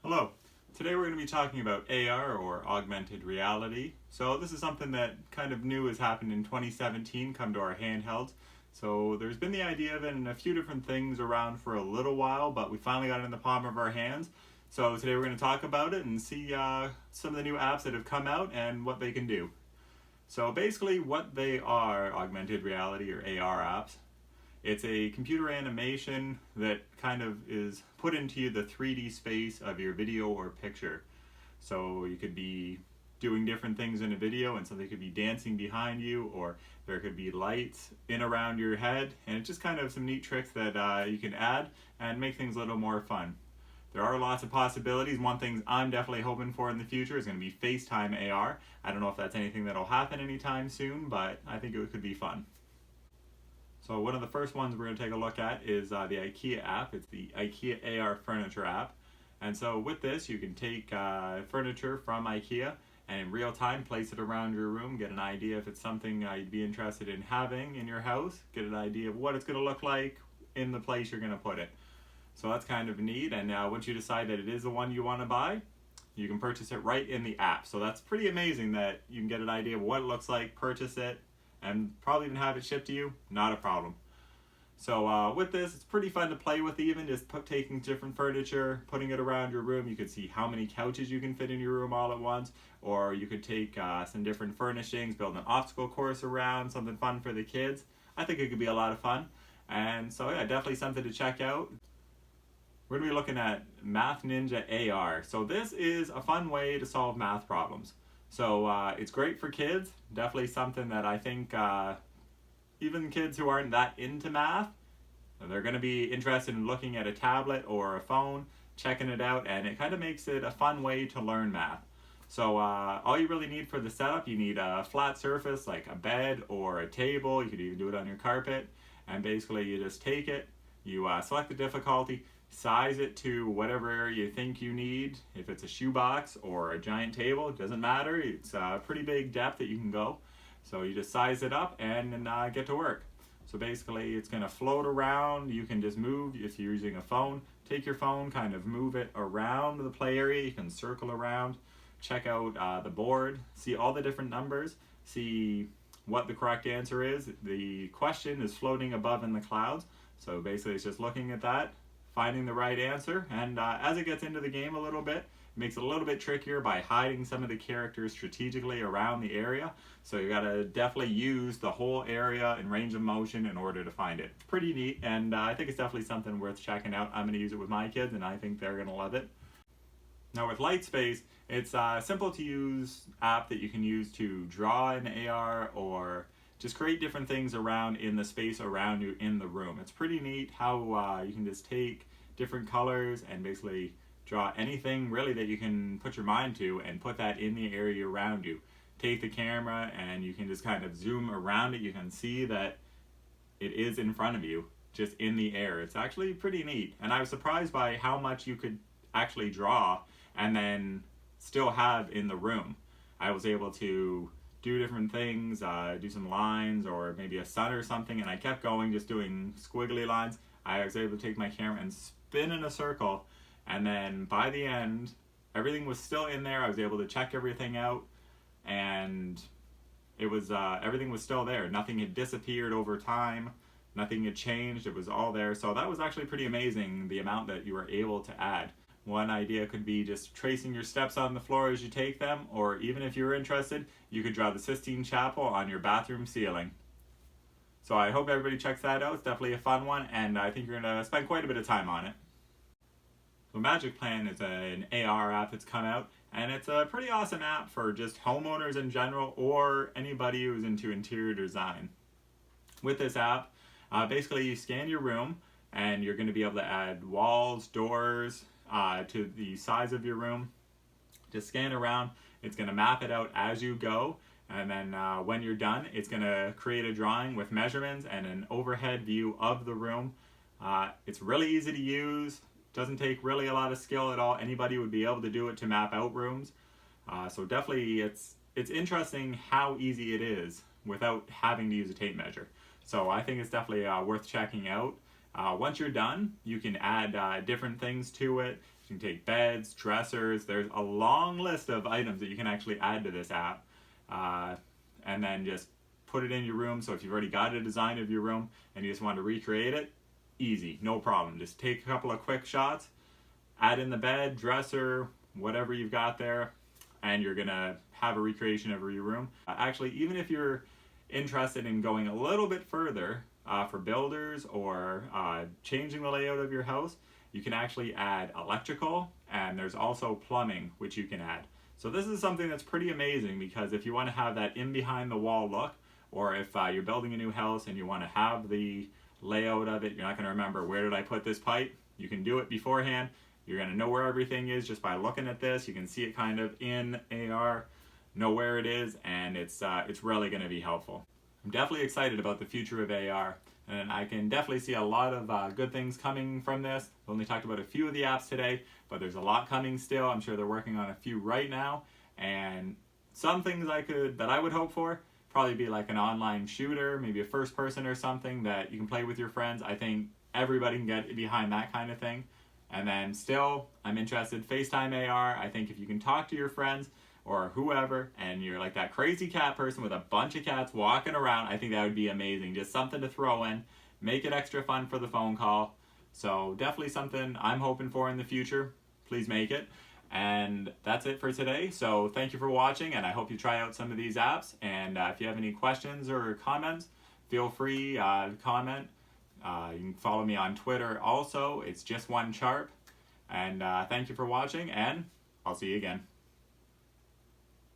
Hello. Today we're going to be talking about AR or augmented reality. So this is something that kind of new has happened in 2017, come to our handhelds. So there's been the idea of it and a few different things around for a little while, but we finally got it in the palm of our hands. So today we're going to talk about it and see some of the new apps that have come out and what they can do. So basically what they are, augmented reality or AR apps, it's a computer animation that kind of is put into the 3D space of your video or picture. So you could be doing different things in a video and something could be dancing behind you, or there could be lights in around your head, and it's just kind of some neat tricks that you can add and make things a little more fun. There are lots of possibilities. One thing I'm definitely hoping for in the future is going to be FaceTime AR. I don't know if that's anything that'll happen anytime soon, but I think it could be fun. So one of the first ones we're going to take a look at is the IKEA app. It's the IKEA AR furniture app. And so with this, you can take furniture from IKEA and in real time place it around your room, get an idea if it's something you'd be interested in having in your house, get an idea of what it's going to look like in the place you're going to put it. So that's kind of neat, and once you decide that it is the one you want to buy, you can purchase it right in the app. So that's pretty amazing that you can get an idea of what it looks like, purchase it, and probably even have it shipped to you, not a problem. So with this, it's pretty fun to play with, even just taking different furniture, putting it around your room. You could see how many couches you can fit in your room all at once, or you could take some different furnishings, build an obstacle course around, something fun for the kids. I think it could be a lot of fun, and so yeah, definitely something to check out. We're going to be looking at Math Ninja AR. So this is a fun way to solve math problems. So it's great for kids, definitely something that I think even kids who aren't that into math, they're going to be interested in looking at a tablet or a phone, checking it out, and it kind of makes it a fun way to learn math. So all you really need for the setup, you need a flat surface like a bed or a table. You could even do it on your carpet, and basically you just take it, you select the difficulty, size it to whatever you think you need. If it's a shoebox or a giant table, it doesn't matter. It's a pretty big depth that you can go. So you just size it up and get to work. So basically it's going to float around. You can just move, if you're using a phone, take your phone, kind of move it around the play area. You can circle around, check out the board, see all the different numbers, see what the correct answer is. The question is floating above in the clouds. So basically it's just looking at that, finding the right answer, and as it gets into the game a little bit, it makes it a little bit trickier by hiding some of the characters strategically around the area. So you gotta definitely use the whole area and range of motion in order to find it. It's pretty neat, and I think it's definitely something worth checking out. I'm gonna use it with my kids, and I think they're gonna love it. Now with Lightspace, it's a simple to use app that you can use to draw in AR or just create different things around in the space around you in the room. It's pretty neat how you can just take different colors and basically draw anything really that you can put your mind to and put that in the area around you. Take the camera and you can just kind of zoom around it. You can see that it is in front of you, just in the air. It's actually pretty neat. And I was surprised by how much you could actually draw and then still have in the room. I was able to do different things, do some lines or maybe a sun or something, and I kept going, just doing squiggly lines. I was able to take my camera and spin in a circle, and then by the end, everything was still in there. I was able to check everything out, and it was everything was still there. Nothing had disappeared over time. Nothing had changed. It was all there. So that was actually pretty amazing, the amount that you were able to add. One idea could be just tracing your steps on the floor as you take them, or even if you're interested, you could draw the Sistine Chapel on your bathroom ceiling. So I hope everybody checks that out. It's definitely a fun one, and I think you're going to spend quite a bit of time on it. So Magic Plan is an AR app that's come out, and it's a pretty awesome app for just homeowners in general or anybody who's into interior design. With this app, basically you scan your room, and you're going to be able to add walls, doors, to the size of your room. Just scan around. It's going to map it out as you go, and then when you're done, it's going to create a drawing with measurements and an overhead view of the room. It's really easy to use, doesn't take really a lot of skill at all. Anybody would be able to do it to map out rooms. So definitely it's interesting how easy it is without having to use a tape measure. So I think it's definitely worth checking out. Once you're done, you can add different things to it. You can take beds, dressers. There's a long list of items that you can actually add to this app. And then just put it in your room. So if you've already got a design of your room and you just want to recreate it, easy, no problem. Just take a couple of quick shots, add in the bed, dresser, whatever you've got there, and you're gonna have a recreation of your room. Actually, even if you're interested in going a little bit further for builders or changing the layout of your house, you can actually add electrical, and there's also plumbing which you can add. So this is something that's pretty amazing, because if you want to have that in behind the wall look, or if you're building a new house and you want to have the layout of it, you're not going to remember where did I put this pipe, you can do it beforehand. You're going to know where everything is just by looking at this. You can see it kind of in AR, know where it is, and it's really going to be helpful. I'm definitely excited about the future of AR, and I can definitely see a lot of good things coming from this. We only talked about a few of the apps today, but there's a lot coming still. I'm sure they're working on a few right now, and some things that I would hope for probably be like an online shooter, maybe a first person or something that you can play with your friends. I think everybody can get behind that kind of thing. And then still, I'm interested, FaceTime AR. I think if you can talk to your friends or whoever, and you're like that crazy cat person with a bunch of cats walking around, I think that would be amazing. Just something to throw in, make it extra fun for the phone call. So definitely something I'm hoping for in the future. Please make it. And that's it for today. So thank you for watching, and I hope you try out some of these apps. And if you have any questions or comments, feel free to comment. You can follow me on Twitter also. It's just one Sharp. And thank you for watching, and I'll see you again.